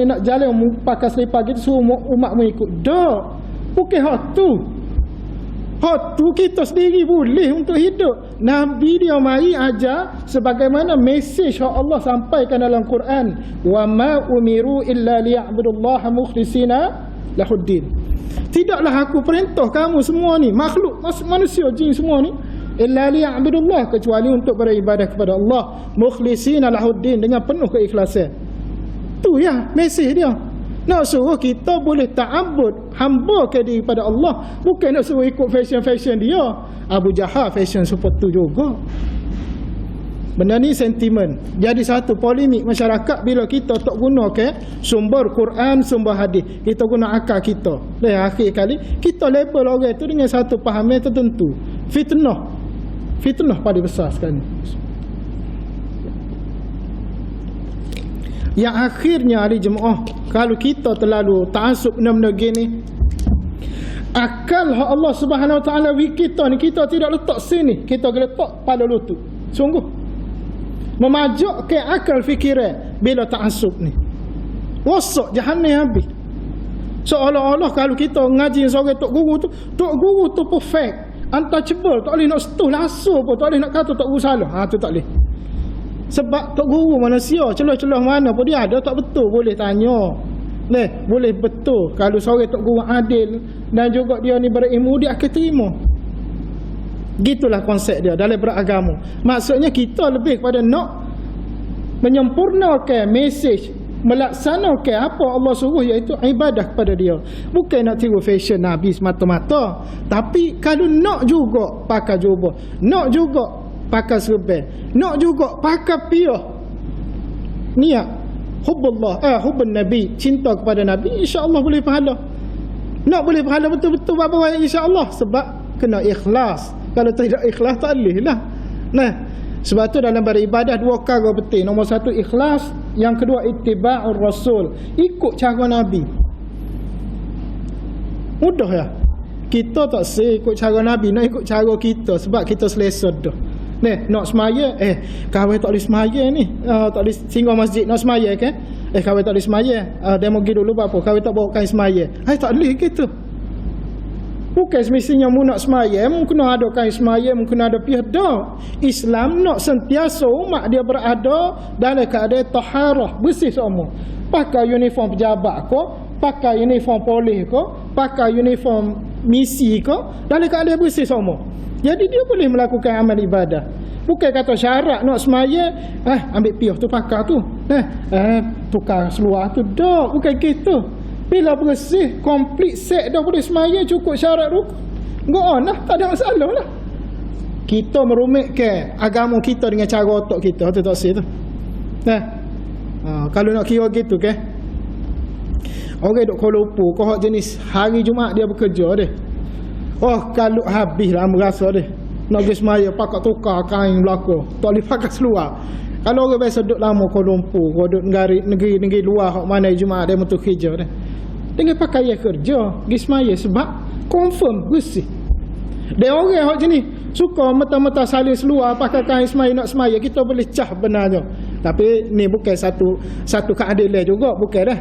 nak jalan mau pakai selipar gitu, suruh umat mengikut. Dak, bukan hak tu. Hak tu kita sendiri boleh untuk hidup. Nabi dia mari ajar sebagaimana mesej yang Allah sampaikan dalam Quran, wa ma umiru illa liya'budullaha mukhlishina lahuddin. Tidaklah aku perintah kamu semua ni, makhluk manusia jin semua ni, illa liya'budullah, kecuali untuk beribadah kepada Allah mukhlishina lahuddin, dengan penuh keikhlasan. Tu ya mesej dia. Nak suruh kita boleh ta'abbud, hamba ke diri pada Allah, bukan nak suruh ikut fashion dia. Abu Jahal fashion seperti tu juga. Benda ni sentimen. Jadi satu polemik masyarakat bila kita tak guna sumber Quran, sumber hadis. Kita guna akal kita. Akhir kali kita label orang tu dengan satu pahaman tertentu. Fitnah pada besar sekali. Yang akhirnya ahli jemaah, kalau kita terlalu ta'assub benda-benda gini, akal Allah Subhanahu Wa Taala kita ni, kita tidak letak sini, kita letak pada lutut. Sungguh memajak ke akal fikiran bila ta'assub ni. Rosak jahannam habis. Seolah-olah kalau kita ngaji seorang tok guru tu perfect, untouchable, tak boleh nak setuh langsung pun, tak boleh nak kata tok guru salah. Tu tak boleh. Sebab tok guru manusia, celah-celah mana pun dia ada tak betul, boleh tanya. Boleh betul. Kalau seorang tok guru adil dan juga dia ni berilmu, dia akan terima. Gitulah konsep dia dalam beragama. Maksudnya kita lebih kepada nak menyempurnakan mesej, melaksanakan apa Allah suruh, iaitu ibadah kepada dia. Bukan nak tiru fashion Nabi semata-mata, tapi kalau nak juga pakai jubah, nak juga pakai serban, nak juga pakai piyah, niat hubbun Nabi, cinta kepada Nabi, insya-Allah boleh pahala. Nak boleh pahala betul-betul apa insya-Allah, sebab kena ikhlas. Kalau tidak ikhlas tak boleh lah. Sebab tu dalam beribadah dua perkara penting. Nombor satu ikhlas, yang kedua ittiba'ur rasul, ikut cara Nabi. Mudah ya. Kita tak ikut cara Nabi, nak ikut cara kita sebab kita selesa dah. Nak semaya, kawan tak boleh semaya ni, tak boleh singgah masjid nak semaya kan? Kawan tak boleh semaya, demo pergi dulu apa, kawan tak bawa kain semaya. Tak boleh gitu. Bukan semestinya mu nak semaya, mu kena ada kain semaya, mu kena ada pihak dah. Islam nak sentiasa umat dia berada dalam keadaan taharah, bersih semua. Pakai uniform pejabat ko, pakai uniform polis ko, pakai uniform misi ko, dalam keadaan bersih semua. Jadi dia boleh melakukan amal ibadah. Bukan kata syarat nak semaya, ambil piyah tu pakai tu, tukar seluar tu, dah, bukan gitu. Bila bersih, komplit set dah boleh semaya, cukup syarat rukun, go on lah, tak ada masalah lah. Kita merumitkan agama kita dengan cara otak kita, tu tak sih tu. Kalau nak kira gitu kan, orang duk Kuala Lumpur, kau jenis hari Jumaat dia bekerja deh. Kalau habis lah merasa deh, nak pergi semaya pakai tukar kain belakang, tak boleh pakai seluar. Kalau orang biasa duduk lama Kuala Lumpur, kau duduk negeri luar hok mana Jumaat dia untuk kerja dah. Dengan pakaian kerja, pergi semaya sebab confirm bersih. Dia orang hok jenis suka mata-mata salin seluar pakai kain semaya nak semaya, kita boleh cah benarnya. Tapi ni bukan satu keadilan juga, bukan dah.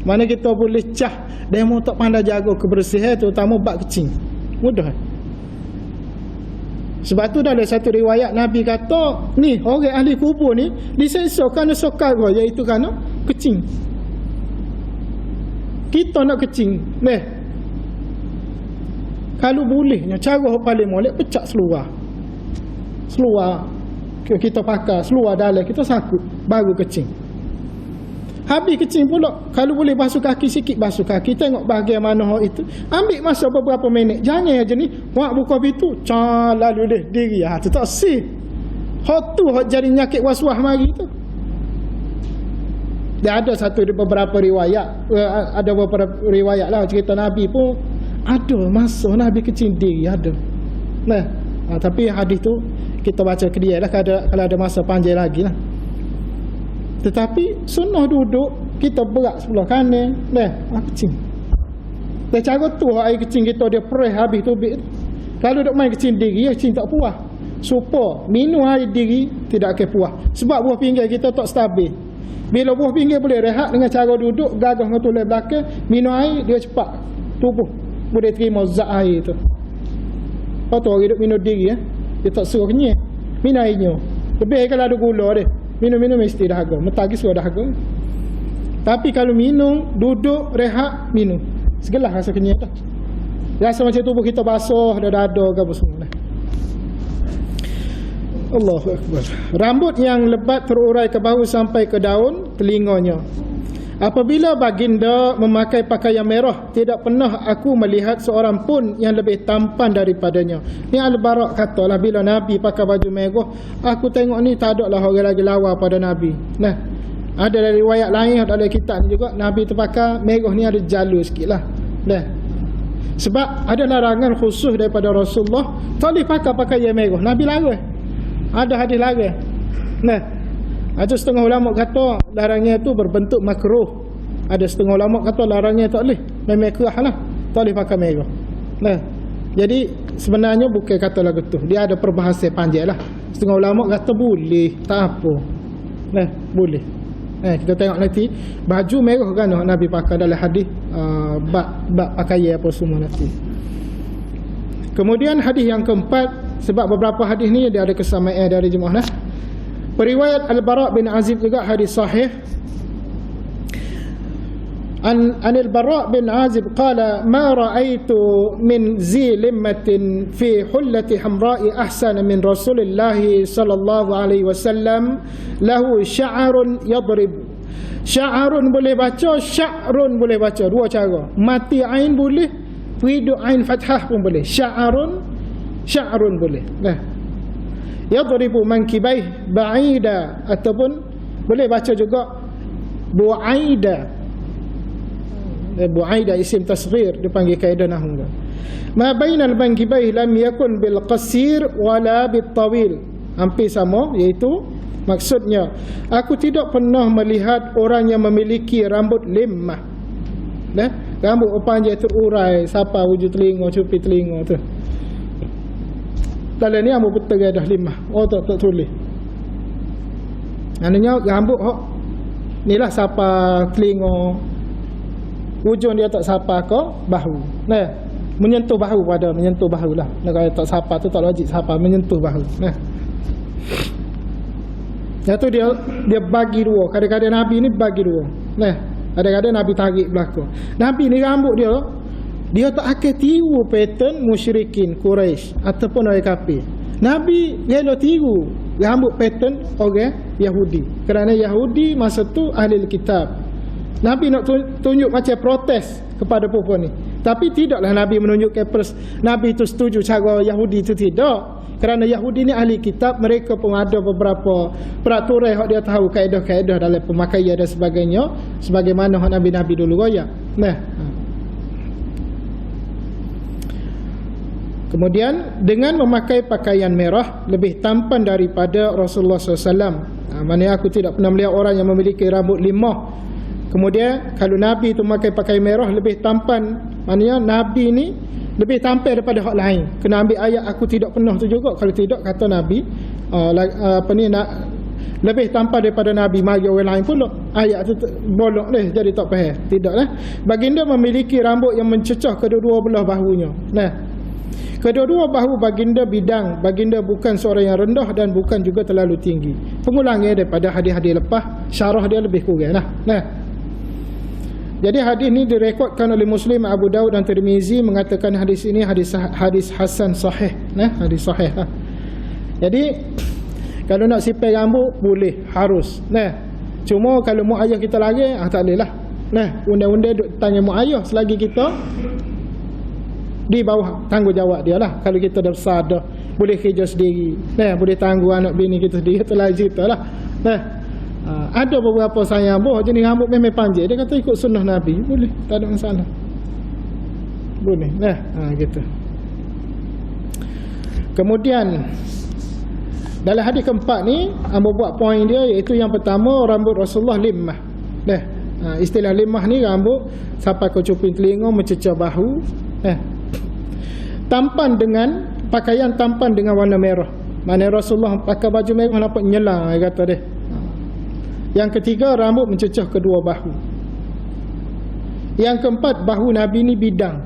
Mana kita boleh cah demo tak pandai jaga kebersihan terutama bab kecing. Mudah. Sebab tu dalam satu riwayat Nabi kata, ni orang ahli kubur ni diseksa kerana sokara, iaitu kerana kecing. Kita nak kecing, kalau bolehnya cara yang paling molek pecah seluar kita pakai seluar dalam kita sakut baru kecing. Habis kecing pula, kalau boleh basuh kaki sikit, basuh kaki, tengok bahagian mana itu, ambil masa beberapa minit. Jangan aja ni wak buka pintu lalu deh diri tu tak sih. Hak tu hak jadi nyakit was-was mari tu. Dia ada beberapa riwayat, ada beberapa riwayat lah cerita Nabi pun ada masa Nabi kecing diri ada. Tapi hadis tu kita baca ke dia lah kalau ada masa panjang lagi lah. Tetapi sunnah duduk kita berat sebelah kanan, kecing. Dan cara tu air kecing kita dia press habis tubik. Kalau duk main kecing diri, kecing tak puas. Supaya minum air diri tidak akan puas. Sebab buah pinggir kita tak stabil. Bila buah pinggir boleh rehat dengan cara duduk, gagah dengan tulang belakang, minum air dia cepat tubuh boleh terima zat air tu. Lepas tu orang duk minum diri dia tak suruh kenyang. Minum airnya. Lebih kalau ada gula dia. Minum mesti dahaga. Metagi suruh dahaga. Tapi kalau minum, duduk, rehat, minum. Segelah rasa kenyang dah. Rasa macam tubuh kita basuh, dah dada ke apa semua. Allahu Akbar. Rambut yang lebat terurai ke bahu sampai ke daun telinganya. Apabila baginda memakai pakaian merah, tidak pernah aku melihat seorang pun yang lebih tampan daripadanya. Ni Al-Bara' katalah bila Nabi pakai baju merah, aku tengok ni tak ada lah orang lagi lawa pada Nabi. Ada dari riwayat lain dalam kitab ni juga Nabi terpakai merah ni ada jalur sikit lah. Sebab ada larangan khusus daripada Rasulullah, tak boleh pakai pakaian merah. Nabi larang. Ada hadis larang. Ada setengah ulama kata larangnya tu berbentuk makruh. Ada setengah ulama kata larangnya tak boleh, memang kerah lah, tak boleh pakai merah. Jadi sebenarnya bukan kata lagu tu, dia ada perbahasan panjang lah. Setengah ulama kata boleh, tak apa. Boleh. Kita tengok nanti baju merah kan Nabi pakai dalam hadis bab pakaian apa semua nanti. Kemudian hadis yang keempat, sebab beberapa hadis ni dia ada kesamaan dari jemaah Periwayat Al-Bara' bin Azib juga hadis sahih. Anil Bara' bin Azib qala ma ra'aitu min zi limmatin fi hullati hamra'i ahsana min Rasulillah sallallahu alaihi wasallam lahu sya'run yadrib. Sya'run boleh baca, sya'run boleh baca, dua cara. Mati ain boleh, widu ain fathah pun boleh. Sya'run boleh. Yadribu mankibaih ba'ida, ataupun boleh baca juga bu'aida. Bu'aida isim tasghir dipanggil kaedah nahwu. Ma bainal mankibaih lam yakun bil qasir wala bit tawil. Hampir sama, iaitu maksudnya aku tidak pernah melihat orang yang memiliki rambut limmah. Rambut panjang terurai sampai wujud telinga, cupi telinga tu. Dalam ni rambut betul dah limah. Tak tulis. Maknanya rambut inilah sapa telinga. Ujung dia tak sapa ke bahu. Menyentuh bahu menyentuh bahu lah. Kalau tak sapa tu tak logik sapa, menyentuh bahu. Yang tu dia bagi dua. Kadang-kadang Nabi ni bagi dua. Kadang-kadang Nabi tarik belakang. Nabi ni rambut dia tak akan tiru pattern musyrikin Quraisy ataupun orang kafir. Nabi rela tiru rambut pattern orang Yahudi. Kerana Yahudi masa tu ahli kitab. Nabi nak tunjuk macam protes kepada perempuan ni. Tapi tidaklah Nabi menunjukkan Nabi itu setuju cara Yahudi itu, tidak. Kerana Yahudi ni ahli kitab, mereka pun ada beberapa peraturan yang dia tahu, kaedah-kaedah dalam pemakaian dan sebagainya, sebagaimana Nabi-Nabi dulu royak. Kemudian dengan memakai pakaian merah lebih tampan daripada Rasulullah SAW. Maknanya aku tidak pernah melihat orang yang memiliki rambut limah. Kemudian kalau Nabi tu pakai merah lebih tampan, maknanya Nabi ni lebih tampan daripada hak lain. Kena ambil ayat aku tidak pernah tu juga. Kalau tidak, kata Nabi lebih tampan daripada Nabi, mari orang lain pula. Ayat tu bolok deh, jadi tak faham. Tidaklah. Baginda memiliki rambut yang mencecah kedua-dua belah bahunya. Nah, kedua-dua bahu baginda bidang. Baginda bukan seorang yang rendah dan bukan juga terlalu tinggi. Pengulangnya daripada hadis-hadis lepas, syarah dia lebih kurang. Nah. Jadi hadis ni direkodkan oleh Muslim, Abu Daud dan Tirmizi, mengatakan hadis ini hadis hasan sahih. Nah, hadis sahih. Jadi kalau nak sipai rambut boleh, harus. Nah, cuma kalau mak ayah kita lari, tak boleh lah. Nah, undang-undang duk tanya mak ayah selagi kita di bawah tanggungjawab dia lah. Kalau kita dah besar dah, boleh kerja sendiri. Nah, boleh tangguh anak bini kita sendiri, itu lain cerita lah. Nah, ada beberapa sayang boh jenis rambut memang panjang, dia kata ikut sunnah Nabi, boleh, tak ada masalah. Boleh. Nah, gitu. Kemudian dalam hadis keempat ni, ambo buat poin dia, iaitu yang pertama, rambut Rasulullah limah. Nah, istilah limah ni rambut sampai ke cuping telinga, mencecah bahu. Tampan dengan pakaian tampan dengan warna merah. Mana Rasulullah pakai baju merah nampak nyelang, dia kata dia. Yang ketiga, rambut mencecah kedua bahu. Yang keempat, bahu Nabi ni bidang.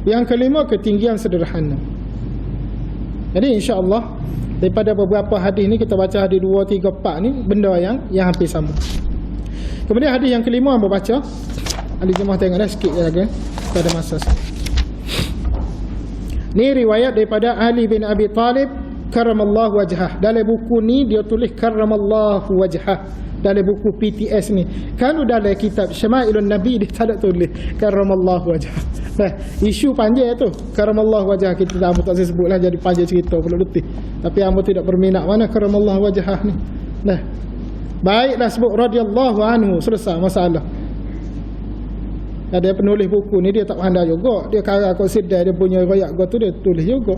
Yang kelima, ketinggian sederhana. Jadi insya-Allah daripada beberapa hadis ni, kita baca hadis 2, 3, 4 ni benda yang hampir sama. Kemudian hadis yang kelima hamba baca. Ali jemaah tengok dah sikit lagi. Tak ada masa. Ni riwayat daripada Ali bin Abi Talib karramallahu wajhah. Dalam buku ni dia tulis karramallahu wajhah. Dalam buku PTS ni. Kalau dalam kitab Syama'ilun Nabi dia tak ada tulis karramallahu wajhah. Nah, isu panjang tu. Karramallahu wajhah kita tak sebutlah, jadi panjang cerita pula letih. Tapi hamba tidak berminat mana karramallahu wajhah ni. Nah, baiklah sebut radhiyallahu anhu, selesai masalah. Ada penulis buku ni dia tak pandai juga. Dia kira consider dia punya riwayat gua tu dia tulis juga.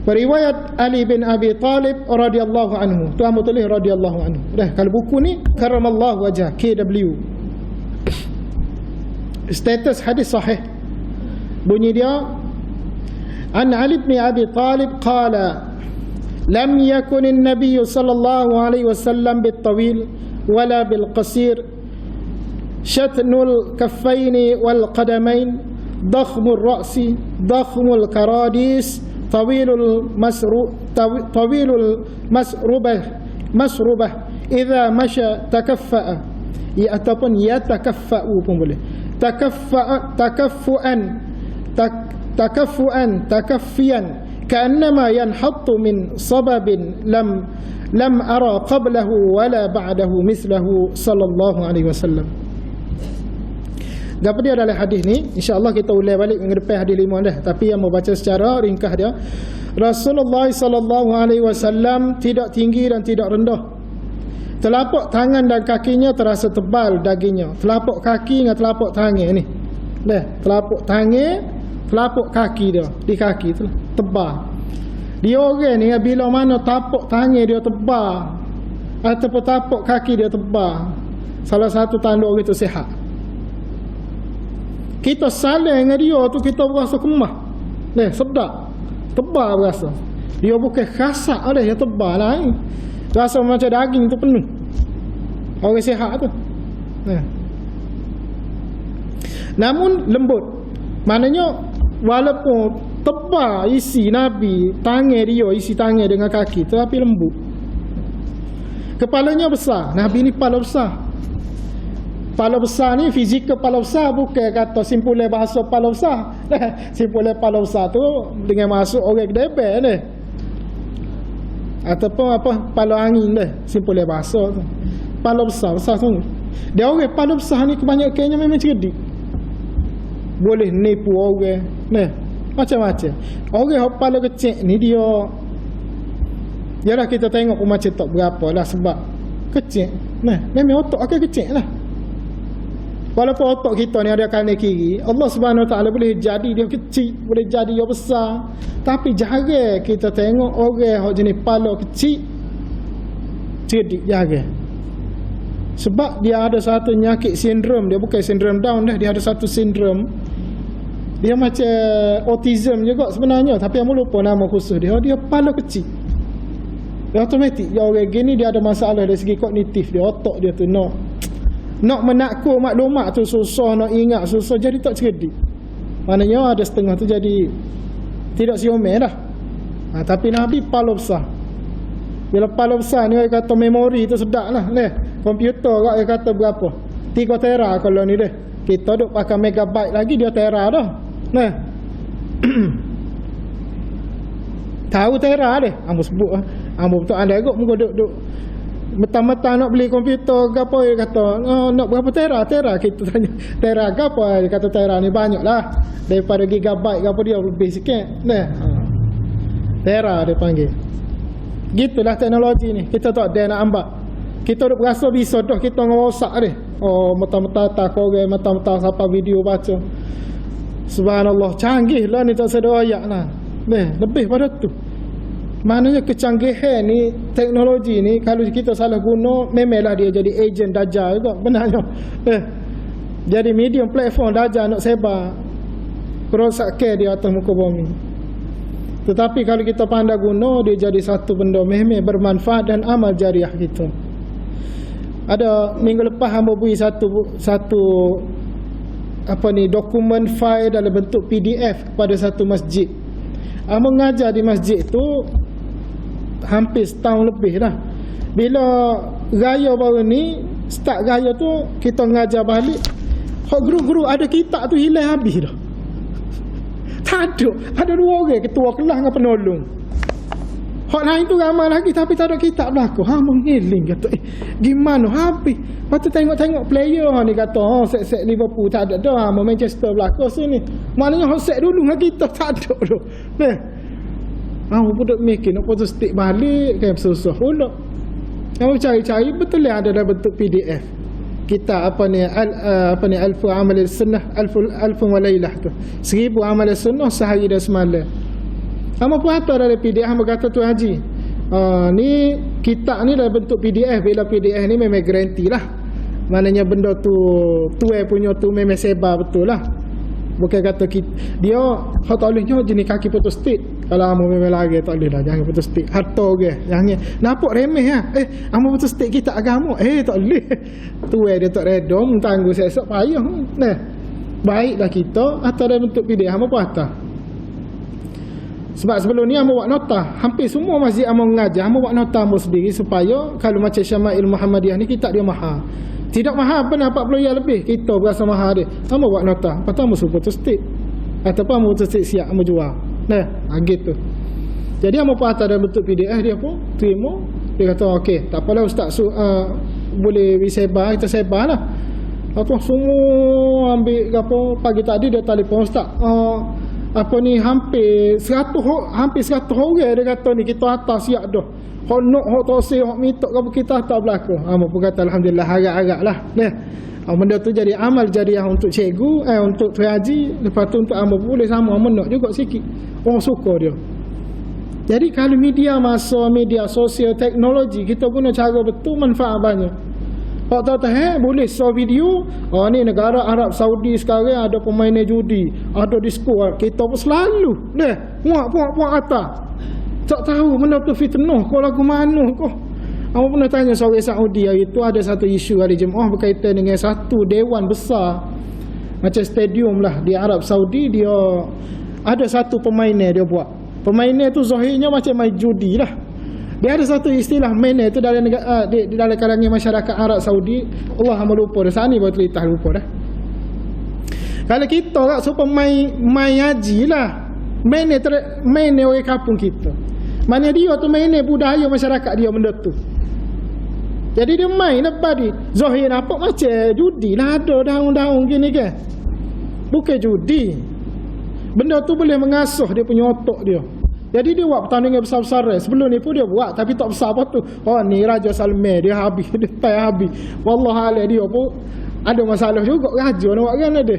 Riwayat Ali bin Abi Talib radhiyallahu anhu. Tu hamba tulis radhiyallahu anhu. Dah, kalau buku ni karramallahu wajhah, KW. Status hadis sahih. Bunyi dia, an Ali bin Abi Talib qala lam yakun an-nabiy sallallahu alaihi wasallam bit-tawil wala bil-qasir shatnul kaffaini wal qadamain dakhmur ra'si dakhmul karadis tawilul masrubah idza masya takaffa'a, ataupun yatakaffa'u pun boleh. Takaffiyan ka'annama yanhattu min sababin lam ara qablahu wala ba'dahu mislahu sallallahu alaihi wasallam. Apa dia dalam hadis ni? InsyaAllah kita ulang balik minggu depan hadis 5 dah. Tapi yang mau baca secara ringkas dia, Rasulullah sallallahu alaihi wasallam tidak tinggi dan tidak rendah. Telapak tangan dan kakinya terasa tebal dagingnya. Telapak kaki dengan telapak tangan ni. Dah, telapak tangan, telapak kaki dia, di kaki tu tebal. Dia orang ni bila mana tapak tangan dia tebal ataupun tapak kaki dia tebal, salah satu tanda orang itu sihat. Kita saling dengan dia tu kita berasa kemah. Dah, sedap. Tebal berasa. Dia bukan kasar dah, dia tebal lah. Rasa macam daging tu penuh. Orang sihat tu. Namun lembut. Maknanya walaupun tebal isi Nabi, tangan dia isi tangan dengan kaki, tetapi lembut. Kepalanya besar. Nabi ni kepala besar. Kepala besar ni, fizikal kepala besar, bukan kata simpulan bahasa kepala besar. Simpulan kepala besar tu dengan masuk orang kedebel ni. Ataupun apa, kepala angin dah, simpulan bahasa tu. Kepala besar tu. Dia orang kepala besar ni kebanyakannya memang cerdik. Boleh nipu orang. Macam-macam. Orang kepala kecil ni dia, yalah kita tengok pun macam tak berapa lah sebab kecil. Memang otak akan kecil lah. Walaupun otak kita ni ada kanan kiri, Allah Subhanahu Wa Taala boleh jadi dia kecil, boleh jadi dia besar. Tapi jarang kita tengok orang hok jenis pala kecil cerdik jarang. Sebab dia ada satu penyakit sindrom, dia bukan sindrom Down dah, dia ada satu sindrom. Dia macam autism juga sebenarnya, tapi aku lupa nama khusus dia. Dia pala kecil. Dia automatik dia orang gini dia ada masalah dari segi kognitif dia, otak dia tu nak menakut maklumat tu susah, nak ingat susah, jadi tak cerdik. Maknanya ada setengah tu jadi tidak siomel dah. Tapi Nabi pala besar. Bila pala besar ni dia kata memori tu sedap lah. Komputer kat dia kata berapa? 3 tera kalau ni dia. Kita duk pakai megabyte lagi, dia tera dah. Tahu tera dia. Ambo sebut lah. Ambo betul ada kot muka duk mentang-mentang nak beli komputer ke apa, dia kata nak berapa tera? Kita tanya tera ke apa? Dia kata tera ni banyak lah daripada gigabyte ke apa, dia lebih sikit. Tera dia panggil. Gitulah teknologi ni. Kita tak ada nak ambil. Kita duk berasa bisa dah kita ngerosak dia. Mentang-mentang tak korang, mentang-mentang siapa video baca. Subhanallah, canggih lah ni, tak sedar ayat lah. Lebih pada tu. Maknanya kecanggihan ni, teknologi ni, kalau kita salah guna, memanglah dia jadi agent Dajjal juga, benarnya. Jadi medium platform Dajjal nak sebar kerosakan di atas muka bumi. Tetapi kalau kita pandai guna, dia jadi satu benda memang bermanfaat dan amal jariah kita. Ada minggu lepas hamba beri satu dokumen file dalam bentuk PDF kepada satu masjid. Hamba mengajar di masjid tu hampir setahun lebih dah. Bila raya baru ni, start raya tu kita mengajar balik, hak guru-guru ada kitab tu hilang habis dah. Tak ada 2 orang, ketua kelas dengan penolong. Hak lain tu ramai lagi tapi tak ada kitab belakang. Mengiling kata, gimana habis? Lepas tu tengok player ni kata, set Liverpool tak ada dah, Manchester belakang sini. Maknanya hak set dulu dengan kita tak ada dah. Aku duk mikir nak putus stick balik kan susah pula. Aku cari-cari betul ada dalam bentuk PDF. Kita alfu amal sunnah, alfu walailah tu. 1000 amal sunnah sehari dan semalam. Hamba pun hantar dalam PDF. Hamba kata tu Haji, ni kitab ni dalam bentuk PDF. Bila PDF ni memang garanti lah. Maknanya benda tu punya tu memang sebar betul lah. Bukan kata dia hak tak bolehnya jenis kaki putus stick. Kalau hamba memang lagi tak boleh lah, jangan putus stick. Harta ke jangan nampak remeh lah. Hamba putus stick kita agama tak boleh. Dia tak reda tangguh esok payah. Baiklah kita hantar dalam bentuk PDF. Hamba pun hantar. Sebab sebelum ni hamba buat nota. Hampir semua masjid hamba mengajar, hamba buat nota hamba sendiri supaya kalau macam Syama'il Muhammadiyah ni kitab dia mahal. Tidak mahal pun 40 riyal lebih. Kita berasa mahal dia. Hamba buat nota. Lepas tu hamba suruh putus stick. Ataupun hamba putus stick siap hamba jual. Gitu. Jadi hamba pun hantar dalam bentuk PDF, dia pun terima. Dia kata okey, tak apalah ustaz, boleh sebar, kita sebar lah. Lepas tu semua ambil apa, pagi tadi dia telefon ustaz. Hampir 100 orang dia kata ni kita hantar siap dah. Hak nak, hak tak say, hak minta ke kita hantar belakang. Hamba pun kata alhamdulillah, harap-harap lah. Benda tu jadi amal jariah untuk cikgu, untuk Tuan Haji. Lepas tu untuk hamba pun boleh sama, hamba nak juga sikit. Orang suka dia. Jadi kalau media sosial, teknologi, kita guna cara betul, manfaat banyak. Hak tak boleh show video, ni negara Arab Saudi sekarang ada pemain judi, ada disko. Kita pun selalu puak atas. Tak tahu benda tu fitnah kau lagu mana kau. Aku pernah tanya seorang Saudi hari itu, ada satu isu hari Jumaat berkaitan dengan satu dewan besar macam stadium lah di Arab Saudi. Dia ada satu pemainnya dia buat. Pemainnya tu zahirnya macam main judi lah. Dia ada satu istilah mainnya tu dalam kalangan masyarakat Arab Saudi. Allah hamba lupa dah, sana baru terlitas lupa dah. Kalau kita tak supaya main haji lah, mainnya orang kampung kita. Mana dia tu mainnya budaya masyarakat dia benda tu. Jadi dia main lepas ni zahir nampak macam judi lah, ada daun-daun gini kan. Bukan judi. Benda tu boleh mengasuh dia punya otak dia. Jadi dia buat pertandingan besar-besar. Sebelum ni pun dia buat tapi tak besar apa tu. Ni Raja Salman dia habis, dia payah habis. Wallahualam dia pun ada masalah juga, raja nak buat kan ada.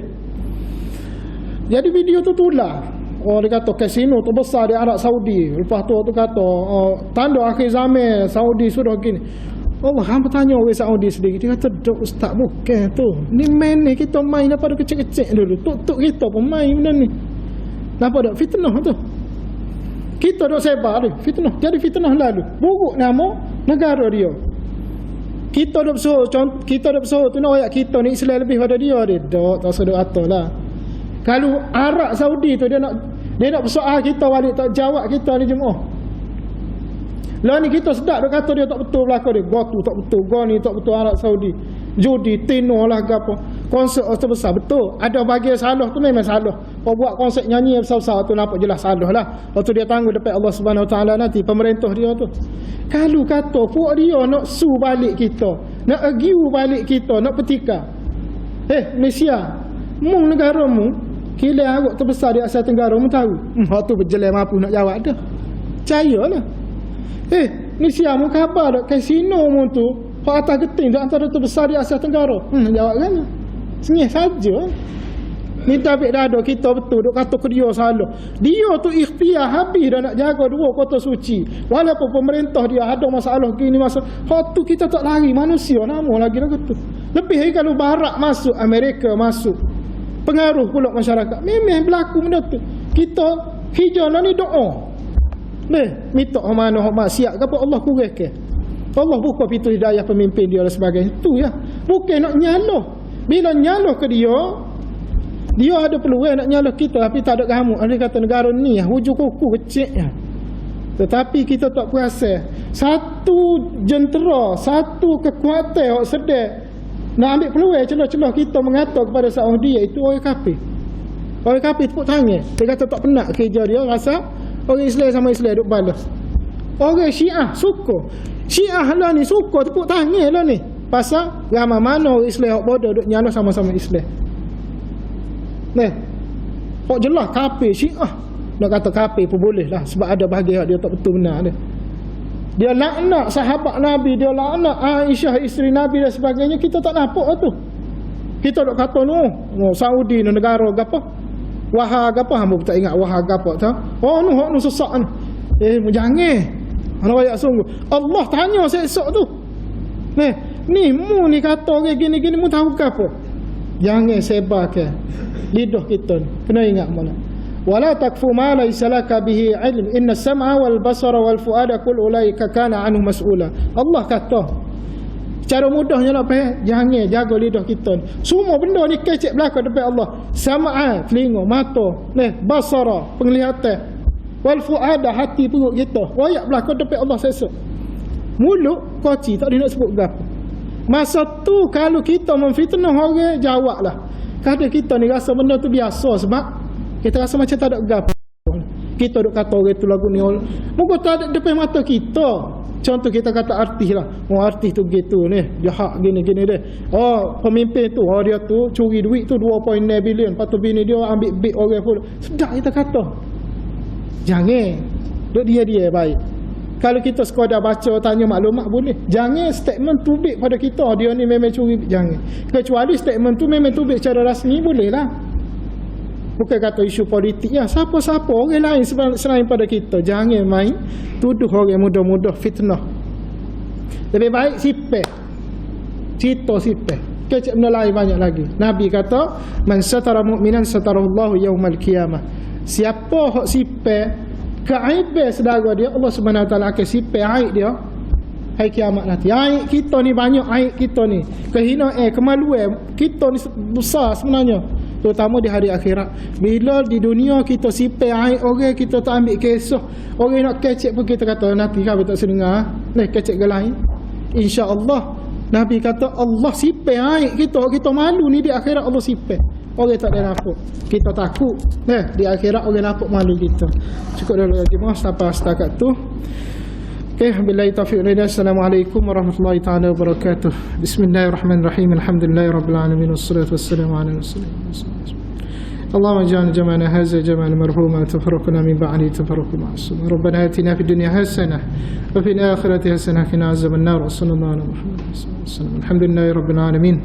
Jadi video tu tular. Oh, dia kata kasino tu besar di Arab Saudi. Lepas tu kata tanda akhir zaman Saudi sudah gini. Allah, hamba tanya orang Saudi sendiri. Dia kata, "Dok ustaz, bukan tu. Ni main ni kita main daripada kecil-kecil dulu. Tok-tok kita pun main benda ni." Nampak tak? Fitnah tu. Kita dok sebar dia. Fitnah. Jadi fitnah lalu. Buruk nama negara dia. Kita dok bersuruh tu nak ayat kita ni Islam lebih pada dia. Dok, tak sedar atalah. Kalau Arab Saudi tu dia nak bersoal kita balik, tak jawab kita ni jemaah. Lah ni kita sedap dia kata dia tak betul belaka dia. Gua tu tak betul, gua ni tak betul Arab Saudi. Judi, tino lah gapo. Konsep besar betul. Ada bahagian salah tu memang salah. Kau buat konsep nyanyi yang besar-besar tu nampak jelas salah lah. Lepas tu dia tanggung depan Allah Subhanahu Wa Taala nanti pemerintah dia tu. Kalau kata puak dia nak su balik kita, nak agiu balik kita, nak petika. Malaysia, mung negaramu, kilang agak terbesar di Asia Tenggara, mu tahu. Hak tu berjelai mampu nak jawab dah. Percayalah. Malaysia mu khabar dak kasino mu tu, hak atas geting dak antara terbesar di Asia Tenggara. Jawab kan. Senyih saja. Ni tabik dada kita betul duk kata ke dia salah. Dia tu ikhtiar habis dah nak jaga dua kota suci. Walaupun pemerintah dia ada masalah gini hak tu kita tak lari manusia nama lagi dah kata. Lebih lagi kalau barat masuk, Amerika masuk. Pengaruh pula masyarakat. Memang berlaku benda tu. Kita hijaulah ni doa. Minta mana hak maksiat ke apa Allah kurang ke. Allah buka pintu hidayah pemimpin dia dan sebagainya. Tu ya. Bukan nak nyaloh. Bila nyaloh ke dia ada peluang nak nyaloh kita tapi tak ada kamu. Dia kata negara ni hujung kuku kecil. Tetapi kita tak puasa. Satu jentera, satu kekuatan yang sedar nak ambil peluang celah-celah kita mengata kepada Saudi iaitu orang kafir. Orang kafir tepuk tangan. Dia kata tak penat kerja dia, rasa orang Islam sama Islam duk balas. Orang Syiah suka. Syiah lah ni suka tepuk tangan lah ni. Pasal ramai mana orang Islam yang bodoh duk nyala sama-sama Islam. Kok jelas kafir Syiah. Nak kata kafir pun boleh lah. Sebab ada bahagian dia tak betul benar dia. Dia laknat sahabat Nabi, dia laknat Aisyah isteri Nabi dan sebagainya. Kita tak nampak tu. Kita duk kata Saudi ni negara gapo? Wahab gapo? Hamba tak ingat wahab gapo tu. Hak nu sesak ni. Jangan. Ana wayak sungguh. Allah tanya esok tu. Ni mu ni kata orang gini-gini mu tahu gapo? Jangan sebarkan lidah kita ni. Kena ingat mana. Wala takfu ma laysa laka bihi ilm inna sam'a wal basara wal fuada kull ulaika kana anhu mas'ula. Allah kata cara mudahnya nak faham, jangan jaga lidah kita ni. Semua benda ni kecek belakang depan Allah. Sam'a telinga, mata, basara penglihatan, wal fuada hati perut kita. Royak belakang depan Allah sesok. Mulut koci tak ada nak sebut gapo. Masa tu kalau kita memfitnah orang, jawablah. Kadang kita ni rasa benda tu biasa sebab kita rasa macam tak ada gapo. Kita duk kata orang tu lagu ni muka tak ada depan mata kita. Contoh kita kata artis lah. Artis tu gitu ni, jahat gini-gini dia. Pemimpin tu, dia tu curi duit tu 2.9 bilion. Lepas tu bini dia ambil beg orang pun. Sedap kita kata. Jangan. Duk dia baik. Kalau kita sekadar baca tanya maklumat boleh. Jangan statement tubik pada kita dia ni memang curi, jangan. Kecuali statement tu memang tubik secara rasmi boleh lah. Bukan kata isu politik ya. Siapa-siapa orang lain selain pada kita. Jangan main tuduh orang mudah-mudah fitnah. Lebih baik sipeh. Cerita sipeh. Kecik benda lain banyak lagi. Nabi kata, "Man satara mu'minan satarallahu yaumal qiyamah." Siapa hak sipeh keaiban saudara dia, Allah Subhanahu Wa Taala akan sipeh aib dia hari kiamat nanti. Aib kita ni banyak, aib kita ni kehinaan, kemaluan kita ni besar sebenarnya, terutama di hari akhirat. Bila di dunia kita sipeh aib orang, kita tak ambil kisah orang nak kecek pun kita kata nanti kau tak sedengar kecek ke lain. InsyaAllah Nabi kata Allah sipeh aib kita malu ni di akhirat. Allah sipeh. Orang tak ada nampak, kita takut di akhirat orang nampak malu kita. Cukup dulu jemaah sampai setakat tu. Billahi taufiq wal hidayah. Assalamualaikum warahmatullahi taala wabarakatuh. Bismillahirrahmanirrahim. Alhamdulillahirabbil alamin wassalatu wassalamu ala rasulillah. اللهم اجعل جمعنا هذا جمعا مرحوما تفرقنا من بعده تفرقا معصوما. ربنا آتنا في الدنيا حسنة وفي الآخرة حسنة وقنا عذاب النار. وصلى الله على محمد وسلم. الحمد لله رب العالمين.